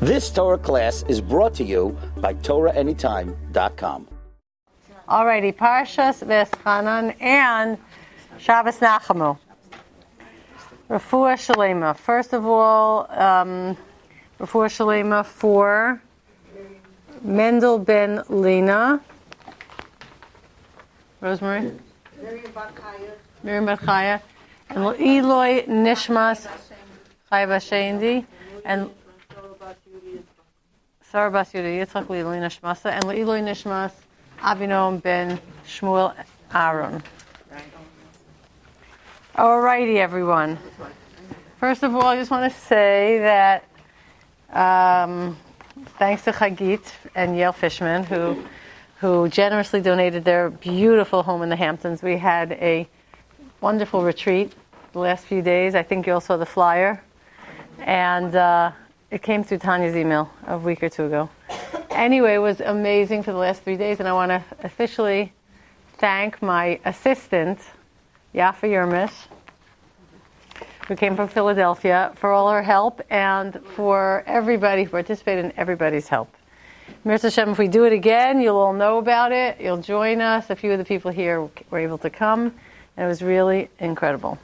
This Torah class is brought to you by TorahAnytime.com. Alrighty, Parshas Veschanan and Shabbos Nachamu. Refuah Shalema. First of all, Refuah Shalema for Mendel ben Lena. Rosemary? Miriam Bar Chaya. And Eloi Nishmas Chaya Bashendi. And Sarah Bas Yudah Yitzchak Eloi Nishmasa. And Eloi Nishmas Avinom ben Shmuel Aaron. Alrighty, everyone. First of all, I just want to say that thanks to Chagit and Yael Fishman, who generously donated their beautiful home in the Hamptons. We had a wonderful retreat the last few days. I think you all saw the flyer. And it came through Tanya's email a week or two ago. Anyway, it was amazing for the last 3 days, and I want to officially thank my assistant, Yafa Yermish, who came from Philadelphia, for all her help and for everybody who participated in everybody's help. Mirza Hashem, if we do it again, you'll all know about it. You'll join us. A few of the people here were able to come, and it was really incredible.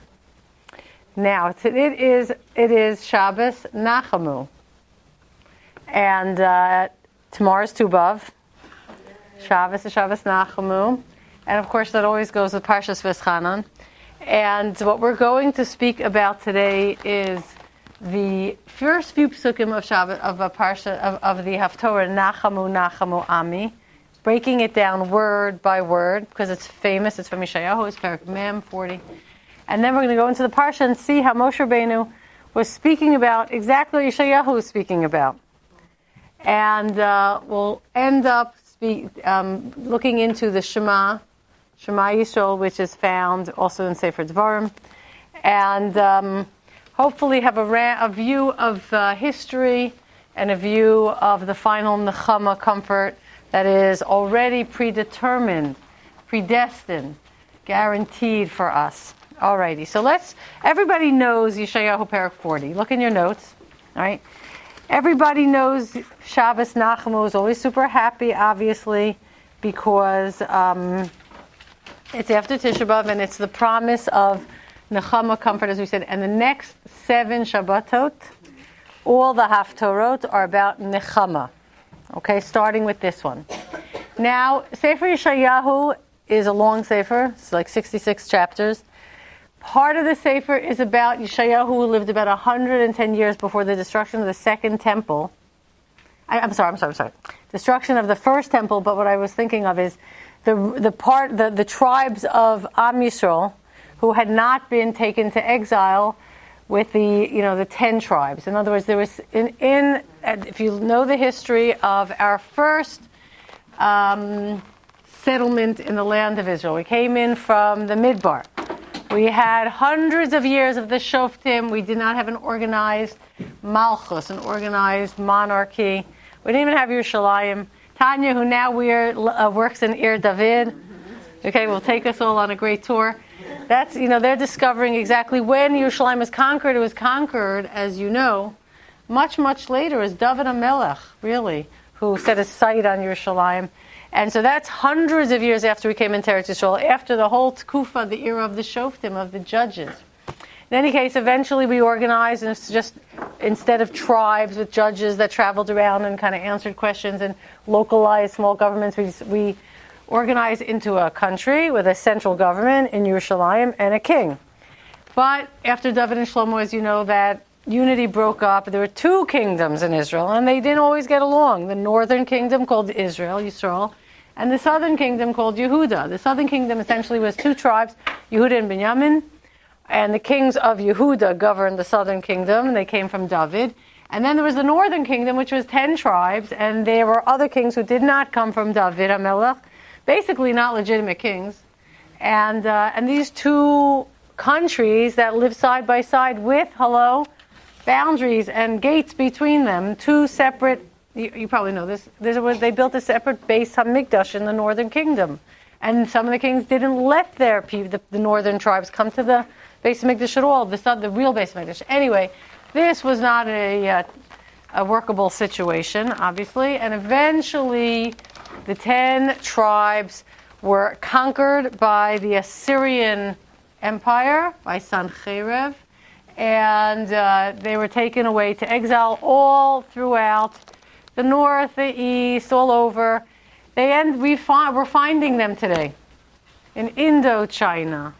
Now, it is Shabbos Nachamu. And tomorrow's Tu B'Av. Shabbos is Shabbos Nachamu. And of course, that always goes with Parshas Veschanan. And what we're going to speak about today is the first few psukim of Shabbos, of a parsha, of the Haftorot, Nachamu Nachamu Ami, breaking it down word by word, because it's famous. It's from Yishayahu, it's Perek Mem 40. And then we're going to go into the parsha and see how Moshe Rabbeinu was speaking about exactly what Yishayahu was speaking about. And we'll end up looking into the Shma Yisrael, which is found also in Sefer Dvarim, and hopefully have a view of history and a view of the final nekama comfort that is already predetermined, predestined, guaranteed for us. Alrighty, so everybody knows Yeshayahu Perek 40. Look in your notes, all right? Everybody knows Shabbos Nachamu is always super happy, obviously, because it's after Tisha B'Av, and it's the promise of nekama comfort, as we said. And the next 7 Shabbatot, all the Haftorot are about nekama. Okay, starting with this one. Now, Sefer Yeshayahu is a long Sefer. It's like 66 chapters. Part of the Sefer is about Yeshayahu, who lived about 110 years before the destruction of the second temple. I'm sorry. Destruction of the first temple, but what I was thinking of is the tribes of Am Yisrael, who had not been taken to exile with the 10 tribes. In other words, there was if you know the history of our first settlement in the land of Israel, we came in from the Midbar. We had hundreds of years of the Shoftim. We did not have an organized Malchus, an organized monarchy. We didn't even have Yerushalayim. Tanya, who now works in Ir David, okay, will take us all on a great tour. That's, they're discovering exactly when Yerushalayim was conquered. It was conquered, as you know, much, much later, as David HaMelech, really, who set his sight on Yerushalayim. And so that's hundreds of years after we came into Eretz Yisrael, after the whole Tkufa, the era of the Shoftim, of the judges. In any case, eventually we organized, and it's just, instead of tribes with judges that traveled around and kind of answered questions and localized small governments, we organized into a country with a central government in Yerushalayim and a king. But after David and Shlomo, as you know, that unity broke up. There were 2 kingdoms in Israel, and they didn't always get along. The northern kingdom, called Israel, Yisrael, and the southern kingdom, called Yehuda. The southern kingdom essentially was 2 tribes, Yehuda and Binyamin, and the kings of Yehuda governed the southern kingdom. They came from David. And then there was the northern kingdom, which was 10 tribes, and there were other kings who did not come from David HaMelech, basically not legitimate kings. And these 2 countries that live side by side with, boundaries and gates between them, 2 separate. You probably know this. They built a separate Beis Hamikdash in the northern kingdom, and some of the kings didn't let the northern tribes come to the Beis Hamikdash at all. The real Beis Hamikdash. Anyway, this was not a a workable situation, obviously. And eventually, the 10 tribes were conquered by the Assyrian Empire, by Sancherev, and they were taken away to exile all throughout the north, the east, all over. We're finding them today in Indochina,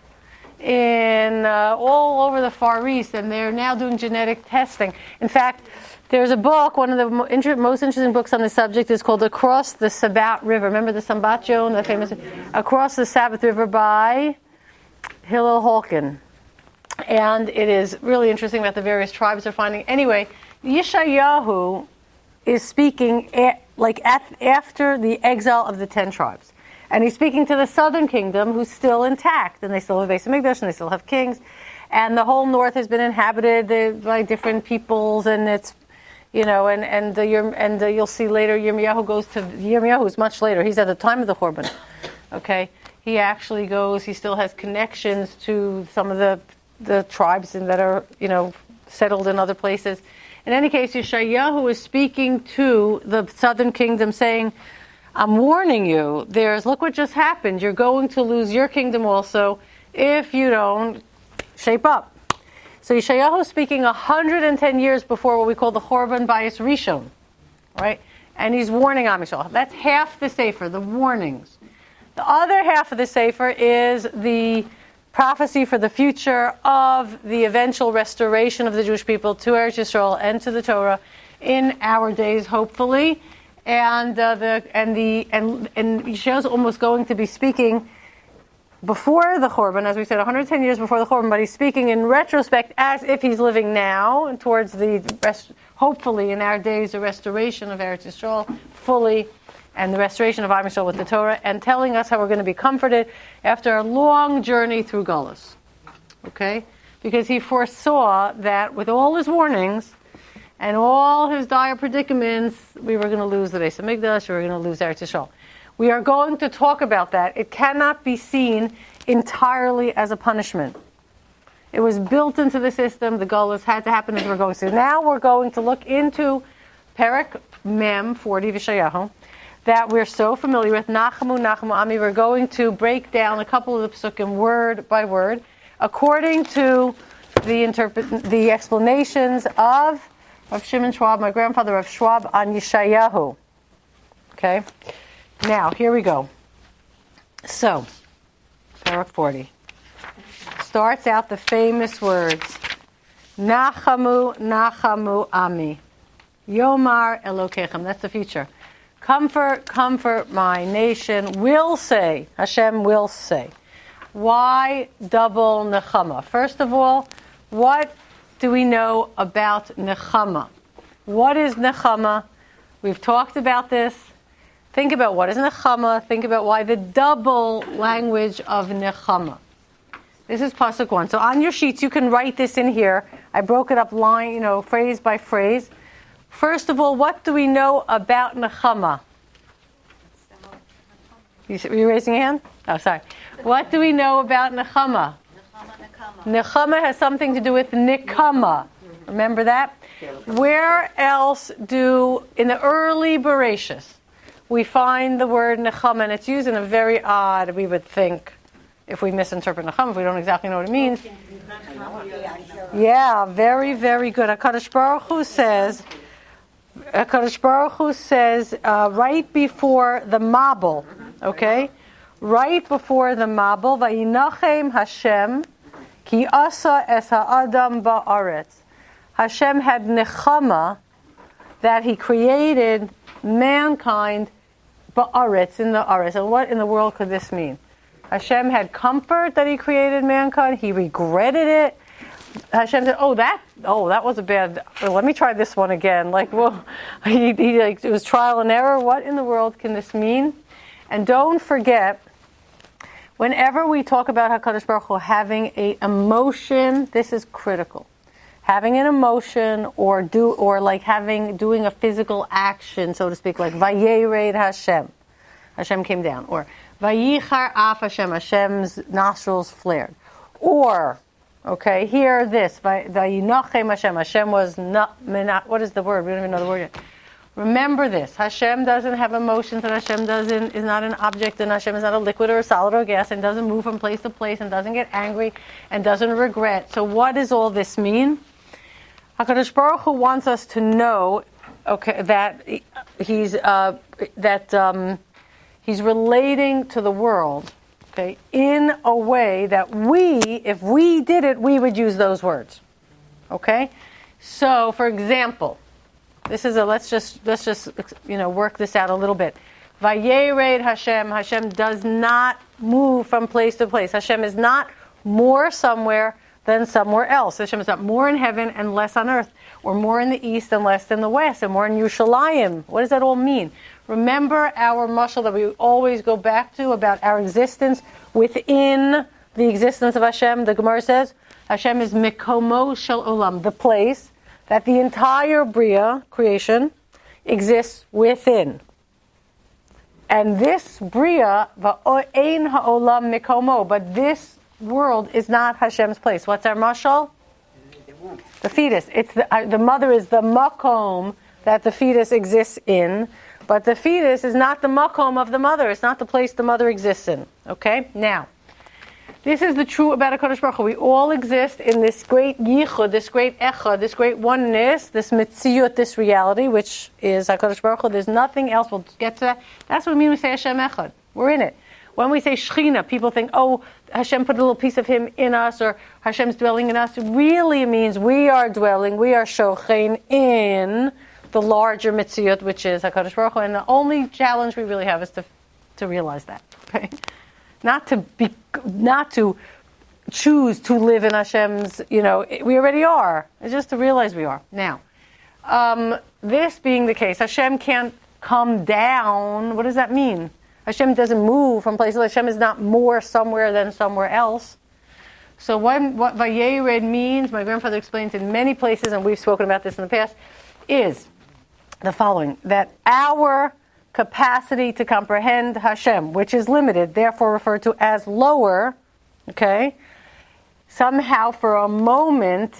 in all over the Far East, and they're now doing genetic testing. In fact, there's a book, one of the most interesting books on the subject is called Across the Sabbat River. Remember the Sambat Joan, the famous Across the Sabbath River by Hillel Holkin. And it is really interesting about the various tribes they're finding. Anyway, Yeshayahu is speaking after the exile of the 10 tribes. And he's speaking to the southern kingdom who's still intact. And they still have Beis Hamikdash and they still have kings. And the whole north has been inhabited by different peoples. And it's, and you'll see later Yirmiyahu is much later. He's at the time of the Churban. Okay? He actually he still has connections to some of the tribes that are, settled in other places. In any case, Yeshayahu is speaking to the southern kingdom saying, I'm warning you, look what just happened. You're going to lose your kingdom also if you don't shape up. So Yeshayahu is speaking 110 years before what we call the Chorban Bayis Rishon, right? And he's warning Am Yisrael. That's half the Sefer, the warnings. The other half of the Sefer is the prophecy for the future of the eventual restoration of the Jewish people to Eretz Yisrael and to the Torah in our days, hopefully. And Yeshayahu is almost going to be speaking before the Churban, as we said, 110 years before the Churban, but he's speaking in retrospect as if he's living now and towards hopefully in our days, the restoration of Eretz Yisrael fully, and the restoration of Am Yisrael with the Torah, and telling us how we're going to be comforted after a long journey through Galus. Okay? Because he foresaw that with all his warnings and all his dire predicaments, we were going to lose the Beis Hamikdash, we were going to lose Eretz Yisrael. We are going to talk about that. It cannot be seen entirely as a punishment. It was built into the system. The Galus had to happen as we're going to. Now we're going to look into Perek Mem 40 Yeshayahu, that we're so familiar with, Nachamu Nachamu Ami. We're going to break down a couple of the psukim word by word, according to the explanations of Rav Shimon Schwab, my grandfather Rav Schwab, on Yeshayahu. Okay? Now, here we go. So, Perek 40. Starts out the famous words, Nachamu Nachamu Ami. Yomar Elokechem. That's the future. Comfort, comfort my nation, will say, Hashem will say. Why double nekama? First of all, what do we know about nekama? What is nekama? We've talked about this. Think about what is nekama. Think about why the double language of nekama. This is pasuk 1. So on your sheets, you can write this in here. I broke it up line, phrase by phrase. First of all, what do we know about Nahama? Were you raising your hand? Oh, sorry. What do we know about Nahama? Nahama has something to do with nekama. Remember that? Where else in the early Bereshis, we find the word Nahama, and it's used in a very odd, we would think, if we misinterpret Nahama, if we don't exactly know what it means. Yeah, very, very good. HaKadosh Baruch Hu says, right before the Mabul, okay? Right before the Mabul, Vayinachem Hashem, ki asa es ha'adam ba'aretz. Hashem had nechama, that he created mankind ba'aretz, in the aretz. And what in the world could this mean? Hashem had comfort that he created mankind. He regretted it. Hashem said, that was a bad, let me try this one again. It was trial and error. What in the world can this mean? And don't forget, whenever we talk about HaKadosh Baruch Hu having an emotion, this is critical. Having an emotion doing a physical action, so to speak, like Vayered Hashem. Hashem came down. Or Vayichar Af Hashem. Hashem's nostrils flared. Or Okay, here this. Vayinachem Hashem. Hashem was not, what is the word? We don't even know the word yet. Remember this. Hashem doesn't have emotions, and Hashem is not an object, and Hashem is not a liquid or a solid or a gas, and doesn't move from place to place, and doesn't get angry, and doesn't regret. So what does all this mean? HaKadosh Baruch Hu wants us to know, okay, that he's relating to the world, okay, in a way that if we did it, we would use those words. Okay? So, for example, let's just work this out a little bit. Vayered Hashem. Hashem does not move from place to place. Hashem is not more somewhere than somewhere else. Hashem is not more in heaven and less on earth, or more in the east and less in the west, and more in Yerushalayim. What does that all mean? Remember our mashal that we always go back to about our existence within the existence of Hashem. The Gemara says Hashem is Mikomo Shel Olam, the place that the entire Bria, creation, exists within. And this Bria, Va'o'ein ha'olam mikomo, but this world is not Hashem's place. What's our mashal? The fetus. It's the mother is the makom that the fetus exists in, but the fetus is not the makom of the mother. It's not the place the mother exists in. Okay? Now, this is the true about HaKadosh Baruch Hu. We all exist in this great yichud, this great echad, this great oneness, this mitziyut, this reality, which is HaKadosh Baruch Hu. There's nothing else. We'll get to that. That's what we mean when we say Hashem echad. We're in it. When we say Shechina, people think, oh, Hashem put a little piece of Him in us, or Hashem's dwelling in us. It really means we are dwelling, we are shochein in the larger mitziyut, which is HaKadosh Baruch Hu. And the only challenge we really have is to realize that. Okay? Not to choose to live in Hashem's, we already are. It's just to realize we are. Now, this being the case, Hashem can't come down. What does that mean? Hashem doesn't move from places. Hashem is not more somewhere than somewhere else. So what Vayered means, my grandfather explains in many places, and we've spoken about this in the past, is the following: that our capacity to comprehend Hashem, which is limited, therefore referred to as lower, okay, somehow for a moment,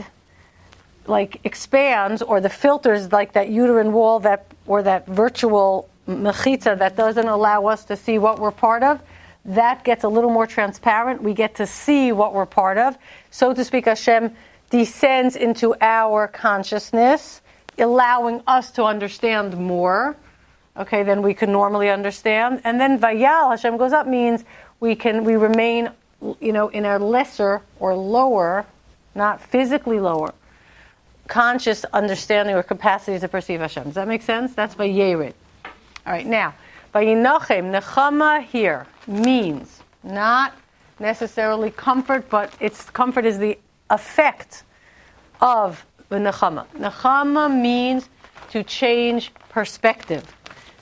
expands, or the filters, like that uterine wall, or that virtual mechitza that doesn't allow us to see what we're part of, that gets a little more transparent. We get to see what we're part of. So to speak, Hashem descends into our consciousness, allowing us to understand more, okay, than we can normally understand. And then Vayal, Hashem goes up, means we remain, in our lesser or lower, not physically lower, conscious understanding or capacity to perceive Hashem. Does that make sense? That's Vayered. All right, now, Vayinachem, nekama here means not necessarily comfort, but comfort is the effect of the nekama. Nekama means to change perspective,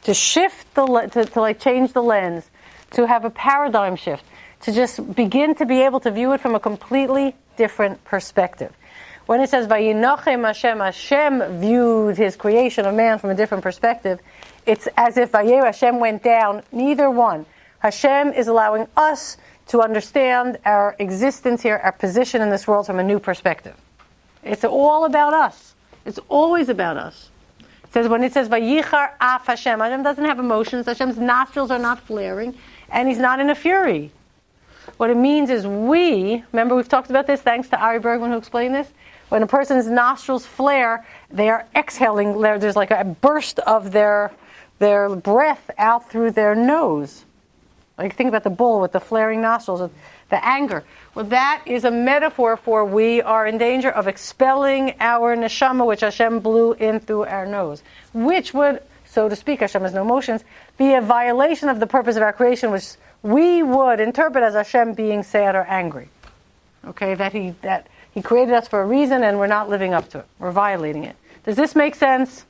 to shift to change the lens, to have a paradigm shift, to just begin to be able to view it from a completely different perspective. When it says Vayinachem Hashem, Hashem viewed His creation of man from a different perspective, it's as if Vayered Hashem went down. Neither one. Hashem is allowing us to understand our existence here, our position in this world from a new perspective. It's all about us. It's always about us. When it says Vayichar af Hashem, Hashem doesn't have emotions. Hashem's nostrils are not flaring, and He's not in a fury. What it means is remember we've talked about this, thanks to Ari Bergman who explained this, when a person's nostrils flare, they are exhaling, there's like a burst of their breath out through their nose. Think about the bull with the flaring nostrils, the anger. Well, that is a metaphor for we are in danger of expelling our neshama, which Hashem blew in through our nose, which would, so to speak, Hashem has no emotions, be a violation of the purpose of our creation, which we would interpret as Hashem being sad or angry. Okay, that He created us for a reason and we're not living up to it. We're violating it. Does this make sense?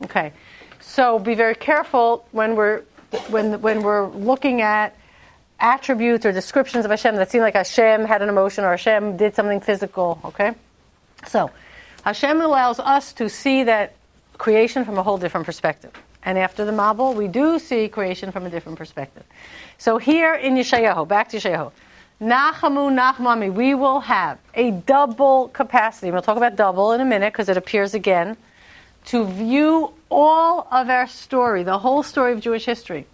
Okay. So be very careful when we're looking at attributes or descriptions of Hashem that seem like Hashem had an emotion or Hashem did something physical. Okay? So Hashem allows us to see that creation from a whole different perspective. And after the Mabul, we do see creation from a different perspective. So here in Yeshayahu, back to Yeshayahu, Nachamu Nachamu Ami. We will have a double capacity. We'll talk about double in a minute because it appears again. To view all of our story, the whole story of Jewish history,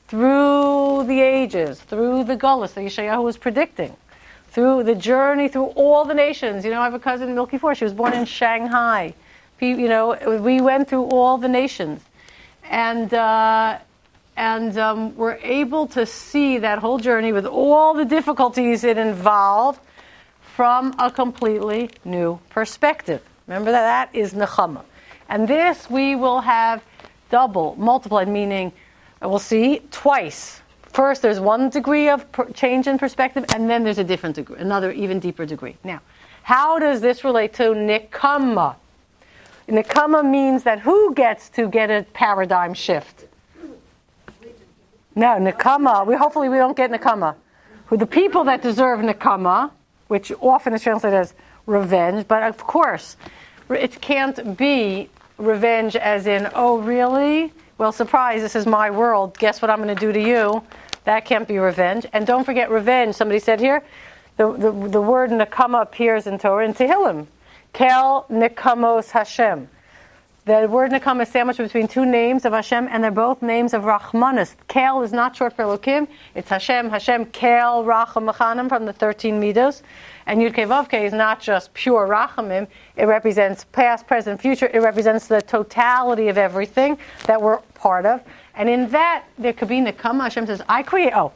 through the ages, through the Galut that Yeshayahu was predicting, through the journey through all the nations. I have a cousin, Milky Four. She was born in Shanghai. We went through all the nations, and we're able to see that whole journey with all the difficulties it involved from a completely new perspective. Remember that is nekama. And this we will have double, multiplied, meaning we'll see twice. First, there's one degree of change in perspective, and then there's a different degree, another even deeper degree. Now, how does this relate to nekama? Nekama means that who gets to get a paradigm shift? No, nekama. Hopefully we don't get nekama. Who the people that deserve nekama, which often is translated as revenge, but of course, it can't be revenge as in, oh really? Well, surprise, this is my world. Guess what I'm going to do to you? That can't be revenge. And don't forget revenge. Somebody said here, the word nekama appears in Torah in Tehillim. Kel nekamos Hashem. The word nekama is sandwiched between two names of Hashem, and they're both names of Rachmanis. Kel is not short for Elokim. It's Hashem. Hashem Kel Racham Mechanim from the 13 Midos. And Yud Kei Vav Kei is not just pure Rachamim. It represents past, present, future. It represents the totality of everything that we're part of. And in that, there could be nekama. Hashem says, I create. Oh,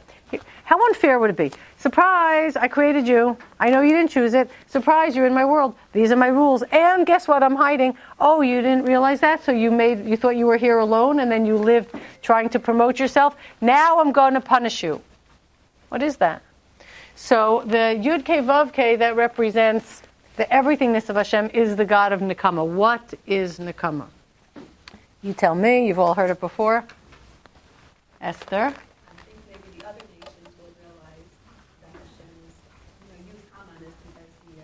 how unfair would it be? Surprise, I created you. I know you didn't choose it. Surprise, you're in my world. These are my rules. And guess what? I'm hiding. Oh, you didn't realize that? So you thought you were here alone, and then you lived trying to promote yourself. Now I'm going to punish you. What is that? So the Yud Kei Vav Kei that represents the everythingness of Hashem is the God of nekama. What is nekama? You tell me. You've all heard it before. Esther?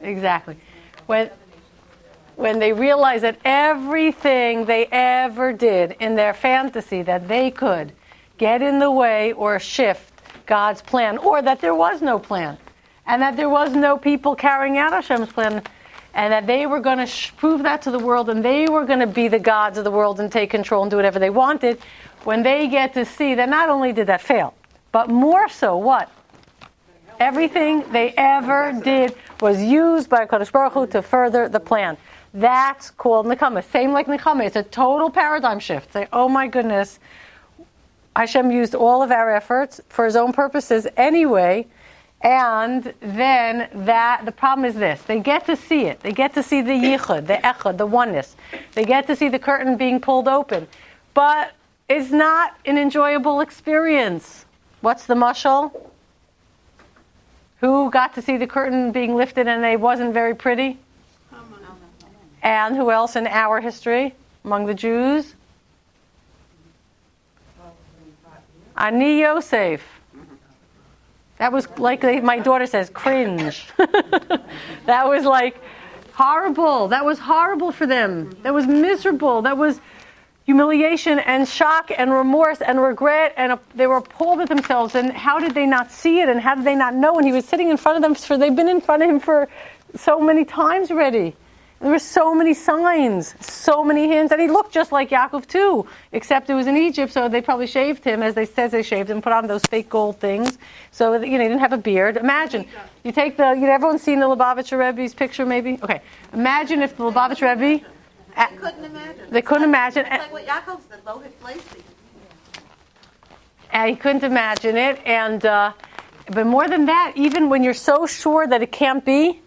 Exactly. When they realize that everything they ever did in their fantasy that they could get in the way or shift God's plan, or that there was no plan, and that there was no people carrying out Hashem's plan, and that they were going to prove that to the world, and they were going to be the gods of the world and take control and do whatever they wanted, when they get to see that not only did that fail, but more so, what? Everything they ever did was used by HaKadosh Baruch Hu to further the plan. That's called nekama. Same like nekama. It's a total paradigm shift. Say, oh my goodness, Hashem used all of our efforts for His own purposes anyway, and then the problem is this. They get to see it. They get to see the yichud, the echad, the oneness. They get to see the curtain being pulled open. But it's not an enjoyable experience. What's the mashal? Who got to see the curtain being lifted and it wasn't very pretty? And who else in our history among the Jews? Ani Yosef. That was like my daughter says, cringe. That was like horrible. That was horrible for them. That was miserable. That was humiliation and shock and remorse and regret, and they were appalled at themselves. And how did they not see it? And how did they not know? And he was sitting in front of them. They've been in front of him for so many times already. There were so many signs, so many hints, and he looked just like Yaakov too, except it was in Egypt, so they probably shaved him, as they says they shaved him, put on those fake gold things, so that, he didn't have a beard. Imagine, you take everyone's seen the Lubavitcher Rebbe's picture, maybe? Okay, imagine if the Lubavitcher Rebbe. They couldn't imagine. They couldn't imagine. It's like what Yaakov said, Lohit Lacy. And he couldn't imagine it, and but more than that, even when you're so sure that it can't be,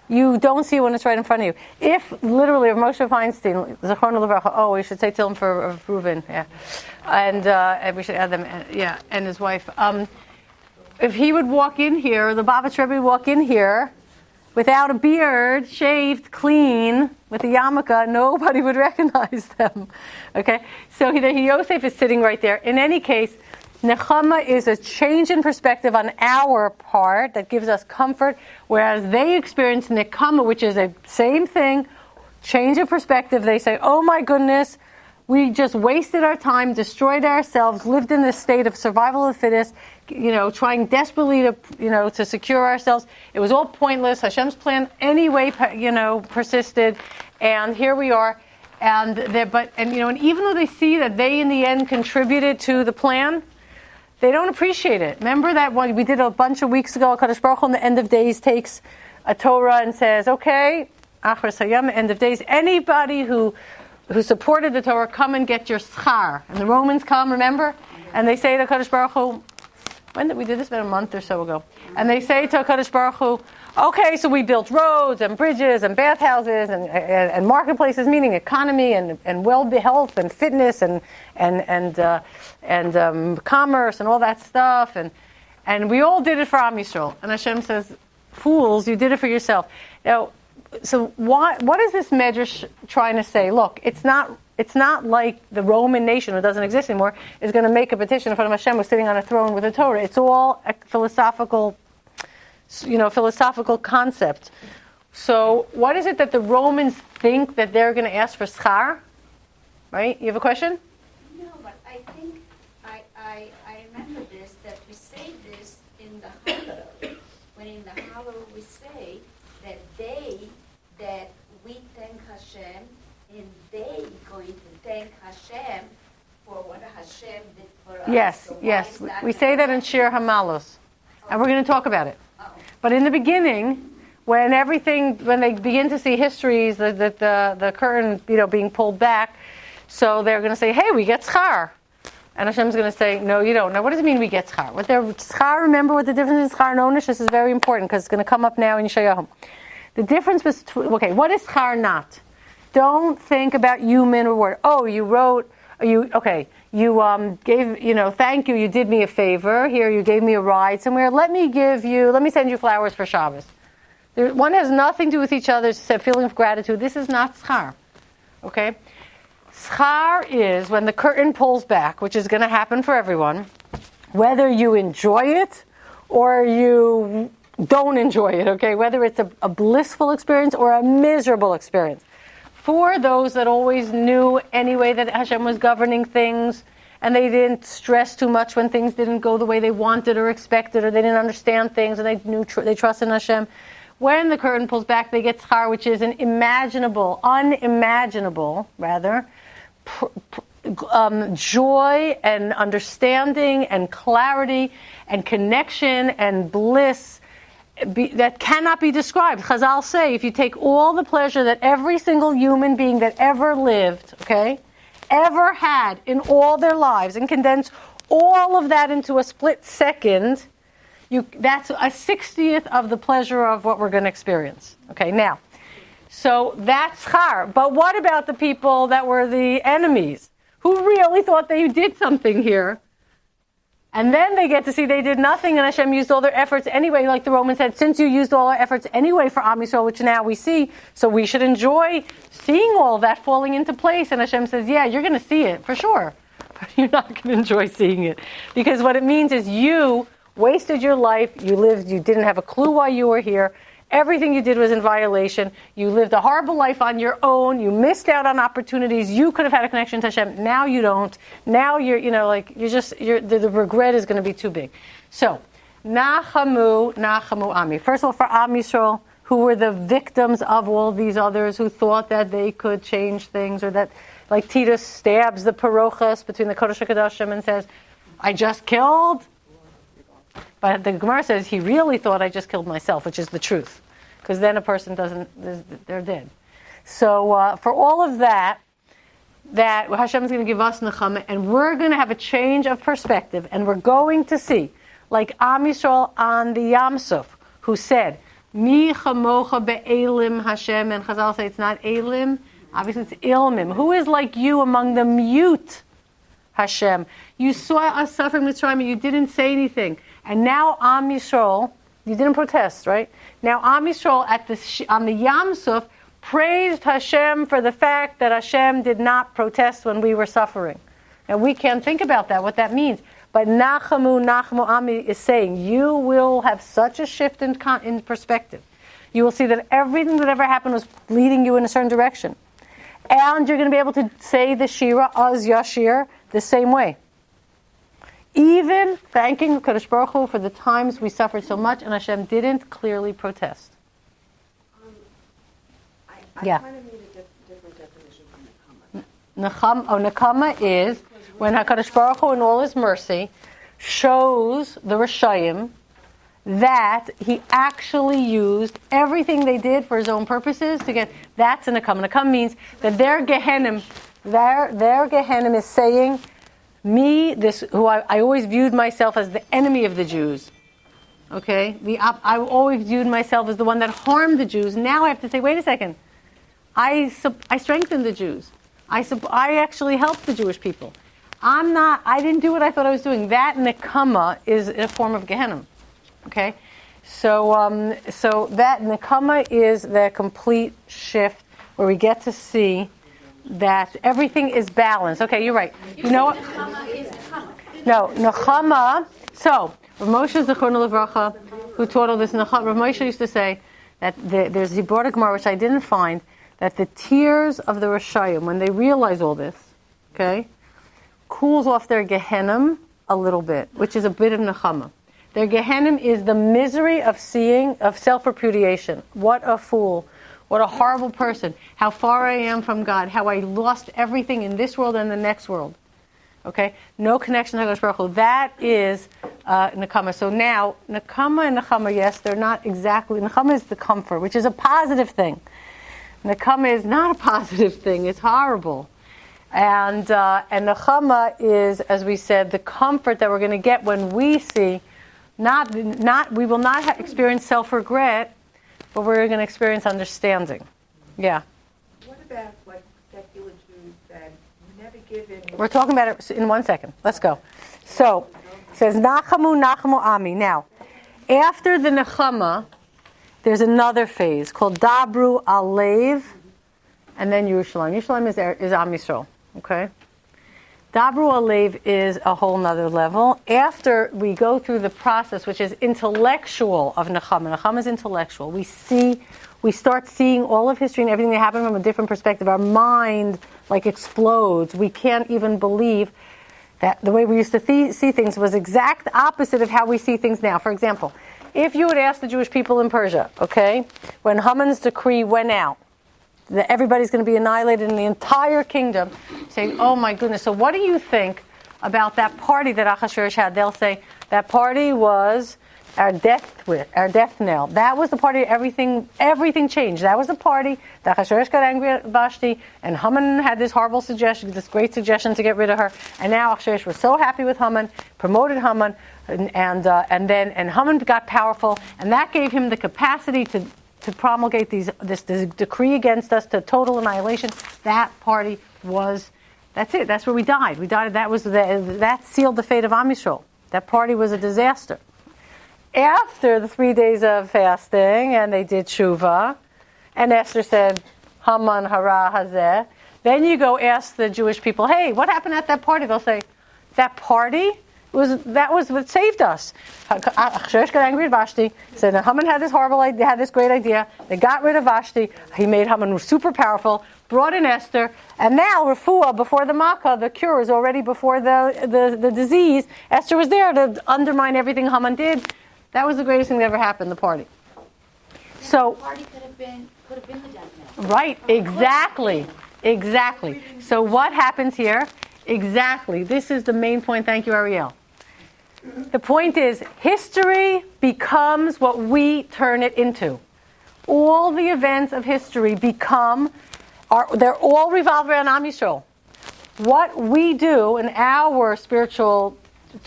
you don't see when it's right in front of you. If literally, if Moshe Feinstein, Zechron Levracha, we should say Tilm for Reuven, yeah, and we should add them, yeah, and his wife. If he would walk in here, the Lubavitcher Rebbe would walk in here without a beard, shaved, clean, with a yarmulke, nobody would recognize them. Okay, so Yosef is sitting right there. In any case, Nechama is a change in perspective on our part that gives us comfort, whereas they experience nekama, which is a same thing, change of perspective. They say, oh my goodness, We just wasted our time, destroyed ourselves, lived in this state of survival of the fittest, trying desperately to secure ourselves. It was all pointless. Hashem's plan anyway, persisted, and here we are. And even though they see that they in the end contributed to the plan, they don't appreciate it. Remember that one we did a bunch of weeks ago? HaKadosh Baruch Hu on the end of days takes a Torah and says, "Okay, Achar Sayam, end of days. Anybody who supported the Torah, come and get your schar." And the Romans come, remember? And they say to HaKadosh Baruch Hu, when did we do this? About a month or so ago. And they say to HaKadosh Baruch Hu, okay, so we built roads and bridges and bathhouses and marketplaces, meaning economy and health and fitness and commerce and all that stuff. And we all did it for Am Yisrael. And Hashem says, fools, you did it for yourself. Now, so what is this Medrash trying to say? Look, it's not like the Roman nation, who doesn't exist anymore, is going to make a petition in front of Hashem who's sitting on a throne with a Torah. It's all a philosophical concept. So what is it that the Romans think that they're going to ask for schar? Right? You have a question? No, but I think I remember this, that we say this in the Haftorot. When in the Haftorot we say that we thank Hashem, and they going to thank Hashem for what Hashem did for us. Yes, So yes. We say that in Shir Hamalos. And we're going to talk about it. But in the beginning, when they begin to see histories, the curtain, being pulled back, so they're going to say, hey, we get schar. And Hashem's going to say, no, you don't. Now, what does it mean we get schar? Schar, remember what the difference is schar and onish? This is very important because it's going to come up now in Yeshayahu. The difference between, what is schar not? Don't think about human reward. Oh, you gave, thank you, you did me a favor. Here, you gave me a ride somewhere. Let me send you flowers for Shabbos. One has nothing to do with each other. It's a feeling of gratitude. This is not schar. Okay? Schar is when the curtain pulls back, which is going to happen for everyone, whether you enjoy it or you don't enjoy it, okay? Whether it's a blissful experience or a miserable experience. For those that always knew anyway that Hashem was governing things, and they didn't stress too much when things didn't go the way they wanted or expected, or they didn't understand things, and they trust in Hashem. When the curtain pulls back, they get schar, which is an unimaginable, joy and understanding and clarity and connection and bliss that cannot be described. Chazal say, if you take all the pleasure that every single human being that ever lived, ever had in all their lives, and condense all of that into a split second, that's a 60th of the pleasure of what we're going to experience. Okay, now, so that's schar. But what about the people that were the enemies, who really thought they did something here? And then they get to see they did nothing, and Hashem used all their efforts anyway, like the Romans said, since you used all our efforts anyway for Am Yisrael, which now we see, so we should enjoy seeing all that falling into place. And Hashem says, yeah, you're going to see it, for sure. But you're not going to enjoy seeing it. Because what it means is you wasted your life, you didn't have a clue why you were here, everything you did was in violation, you lived a horrible life on your own, you missed out on opportunities, you could have had a connection to Hashem, now you don't, now the regret is going to be too big. So, Nachamu Nachamu Ami. First of all, for Am Yisrael, who were the victims of all these others who thought that they could change things, or that, like Titus stabs the parochas between the Kodesh HaKadoshim and says, I just killed. But the Gemara says he really thought I just killed myself, which is the truth. Because then a person they're dead. So for all of that Hashem is going to give us nekama, and we're going to have a change of perspective, and we're going to see, like Am Yisrael on the Yam Suf, who said, Mi chamocha be'elim Hashem, and Chazal say it's not elim, obviously it's ilmim. Who is like you among the mute Hashem? You saw us suffering with Mitzrayim and you didn't say anything. And now Am Yisrael, you didn't protest, right? Now Am Yisrael on the Yam Suf praised Hashem for the fact that Hashem did not protest when we were suffering. Now we can't think about that, what that means. But Nachamu Nachamu Ami is saying, you will have such a shift in perspective. You will see that everything that ever happened was leading you in a certain direction. And you're going to be able to say the Shira Az Yashir the same way. Even thanking Kadosh Baruch Hu for the times we suffered so much and Hashem didn't clearly protest. I Yeah. kind of need a different definition from nekama. Nekama is when HaKadosh Baruch Hu in all His mercy shows the Rishayim that He actually used everything they did for His own purposes to get. That's a nekama. Nekama means that their Gehenim is saying, me, this who I always viewed myself as the enemy of the Jews. Okay, I always viewed myself as the one that harmed the Jews. Now I have to say, wait a second. I strengthened the Jews. I actually helped the Jewish people. I didn't do what I thought I was doing. That nekama is a form of Gehenna. Okay? So that nekama is the complete shift where we get to see that everything is balanced. Okay, you're right. You know what? No, Nahama. So, Rav Moshe Zechrono Livracha, who taught all this, Rav Moshe used to say that there's a Zibor Gemara, which I didn't find, that the tears of the Rishayim, when they realize all this, okay, cools off their Gehenim a little bit, which is a bit of Nechama. Their Gehenim is the misery of self-repudiation. What a fool. What a horrible person. How far I am from God. How I lost everything in this world and the next world. Okay? No connection to HaKadosh Baruch Hu. That is nekama. So now, nekama and nechama, yes, they're not exactly. Nekama is the comfort, which is a positive thing. Nekama is not a positive thing. It's horrible. And nechama is, as we said, the comfort that we're going to get when we see, we will not experience self-regret, but we're going to experience understanding. Yeah. What about what secular Jews that never give in? We're talking about it in 1 second. Let's go. So, it says, Nachamu Nachamu Ami. Now, after the Nechama, there's another phase called Dabru Alev, and then Yerushalayim. Yerushalayim is Am Yisrael. Okay? Dabru Alev is a whole nother level. After we go through the process, which is intellectual of Nechama. Nechama is intellectual. We start seeing all of history and everything that happened from a different perspective. Our mind explodes. We can't even believe that the way we used to see things was exact opposite of how we see things now. For example, if you would ask the Jewish people in Persia, okay, when Haman's decree went out, that everybody's going to be annihilated in the entire kingdom, saying, oh my goodness, so what do you think about that party that Achashverosh had? They'll say, that party was our death knell. That was the party, everything changed. That was the party that Achashverosh got angry at Vashti, and Haman had this horrible suggestion, this great suggestion to get rid of her, and now Achashverosh was so happy with Haman, promoted Haman, and Haman got powerful, and that gave him the capacity to promulgate this decree against us to total annihilation. That party that's it. That's where we died. That sealed the fate of Am Yisrael. That party was a disaster. After the 3 days of fasting, and they did tshuva, and Esther said, Haman hara hazeh, then you go ask the Jewish people, hey, what happened at that party? They'll say, that party? That was what saved us. Achashverosh got angry at Vashti, said Haman had this horrible idea, had this great idea. They got rid of Vashti. He made Haman super powerful, brought in Esther, and now refuah, before the makkah, the cure is already before the disease. Esther was there to undermine everything Haman did. That was the greatest thing that ever happened, the party. So the party could have been the death knell. Right, exactly. So what happens here? Exactly. This is the main point. Thank you, Ariel. The point is, history becomes what we turn it into. All the events of history they're all revolved around Am Yisrael. What we do in our spiritual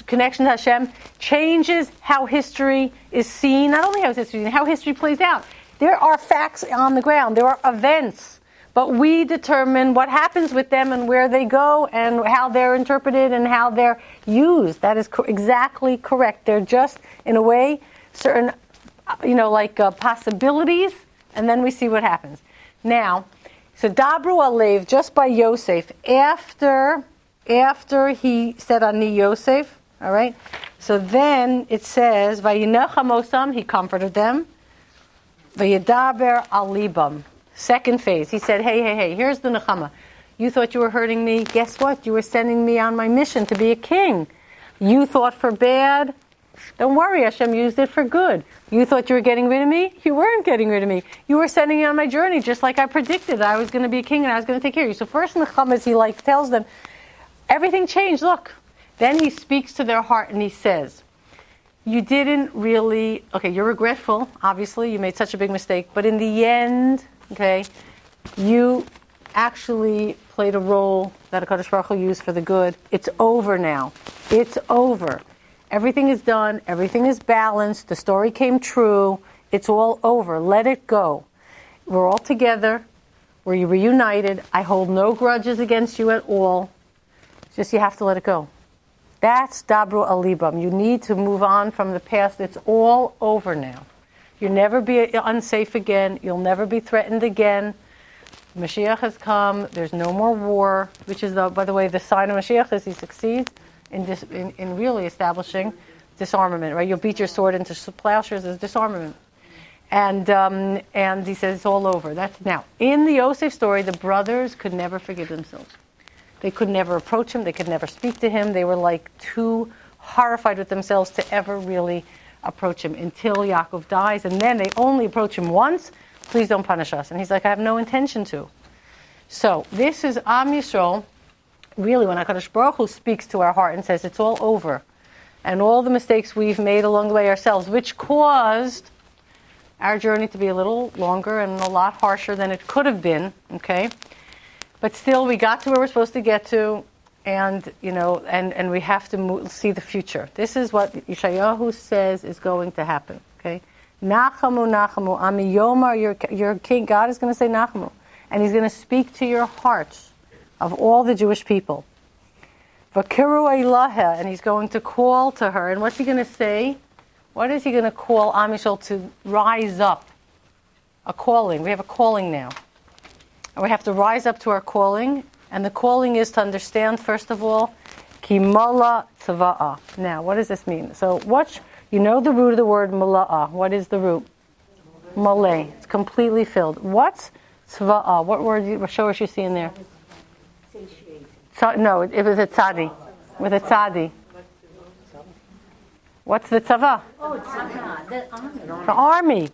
connection to Hashem changes how history is seen, not only how history is seen, how history plays out. There are facts on the ground. There are events. But we determine what happens with them and where they go and how they're interpreted and how they're used. That is exactly correct. They're just, in a way, certain, possibilities, and then we see what happens. Now, so Dabru Alev, just by Yosef, after he said Ani Yosef, all right? So then it says, Vayinacham osam, he comforted them. Vayedaber alibam. Second phase, he said, hey, here's the nekama. You thought you were hurting me. Guess what? You were sending me on my mission to be a king. You thought for bad. Don't worry, Hashem used it for good. You thought you were getting rid of me? You weren't getting rid of me. You were sending me on my journey, just like I predicted. I was going to be a king and I was going to take care of you. So first in the Chamas, he tells them, everything changed, look. Then he speaks to their heart and he says, you didn't really, you're regretful, obviously, you made such a big mistake, but in the end, you actually played a role that HaKadosh Baruch Hu used for the good. It's over now. It's over. Everything is done. Everything is balanced. The story came true. It's all over. Let it go. We're all together. We're reunited. I hold no grudges against you at all. Just you have to let it go. That's Dabru Alibam. You need to move on from the past. It's all over now. You'll never be unsafe again. You'll never be threatened again. Mashiach has come. There's no more war, which is, by the way, the sign of Mashiach is he succeeds in really establishing disarmament, right? You'll beat your sword into plowshares as disarmament. And he says it's all over. That's now. In the Yosef story, the brothers could never forgive themselves. They could never approach him. They could never speak to him. They were like too horrified with themselves to ever really approach him until Yaakov dies. And then they only approach him once. Please don't punish us. And he's like, I have no intention to. So this is Am Yisrael. Really, when HaKadosh Baruch Hu speaks to our heart and says it's all over, and all the mistakes we've made along the way ourselves, which caused our journey to be a little longer and a lot harsher than it could have been, but still we got to where we're supposed to get to, and and we have to see the future. This is what Yeshayahu says is going to happen. Nachamu Nachamu Ami Yomar, your king, God is going to say Nachamu, and he's going to speak to your hearts of all the Jewish people. Vakiru Eilaha, and he's going to call to her. And what's he going to say? What is he going to call Am Yisrael to rise up? A calling. We have a calling now. And we have to rise up to our calling. And the calling is to understand, first of all, Ki mala tzva'a. Now, what does this mean? So, the root of the word mala'ah. What is the root? Malay. It's completely filled. What's tzva'a? What word show us you see in there? No, it was a tzadi. With a tzadi. What's the tzava? Oh, tzava, the army. The army.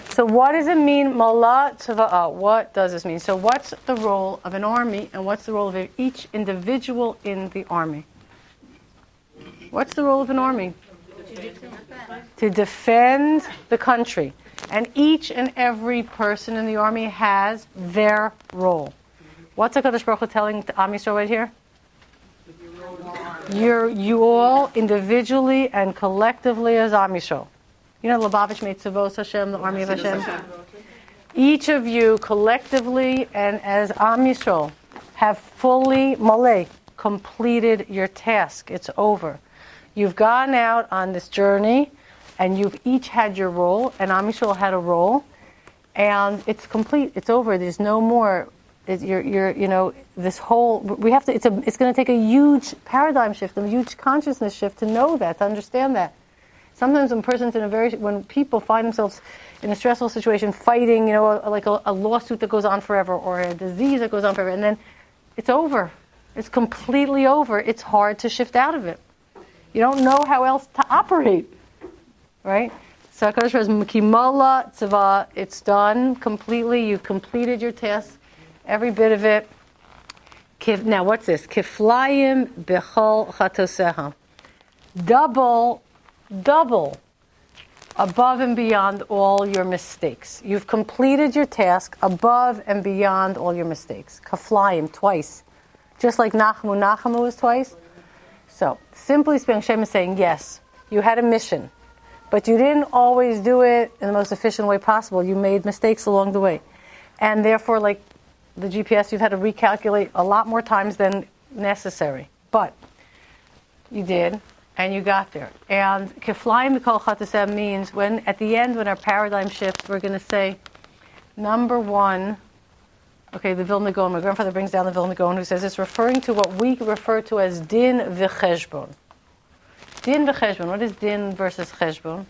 So what does it mean, mala tzava'a? What does this mean? So what's the role of an army, and what's the role of each individual in the army? What's the role of an army? To defend the country. And each and every person in the army has their role. What's HaKadosh Baruch Hu telling Am Yisrael right here? You all individually and collectively as Am Yisrael. Lubavitch made Tzavos Hashem, the army of Hashem. Each of you collectively and as Am Yisrael have fully malay completed your task. It's over. You've gone out on this journey, and you've each had your role, and Am Yisrael had a role, and it's complete. It's over. There's no more. This whole. We have to. It's going to take a huge paradigm shift, a huge consciousness shift to know that, to understand that. Sometimes when people find themselves in a stressful situation, fighting, like a lawsuit that goes on forever, or a disease that goes on forever, and then it's over. It's completely over. It's hard to shift out of it. You don't know how else to operate, right? So HaKadosh says, "Mekimala tzava." It's done completely. You've completed your task, every bit of it. Now, what's this? Kiflayim bechol chatoseha. Double, above and beyond all your mistakes. You've completed your task above and beyond all your mistakes. Kaflayim, twice. Just like Nachamu Nachamu is twice. So, simply speaking, Hashem is saying, yes, you had a mission, but you didn't always do it in the most efficient way possible. You made mistakes along the way. And therefore, like the GPS, you've had to recalculate a lot more times than necessary. But you did, and you got there. And Kiflayim B'Kol Chatasem means at the end, when our paradigm shifts, we're going to say, number one, the Vilna Gaon, my grandfather brings down the Vilna Gaon, who says it's referring to what we refer to as din v'cheshbon. Din v'cheshbon. What is din versus cheshbon?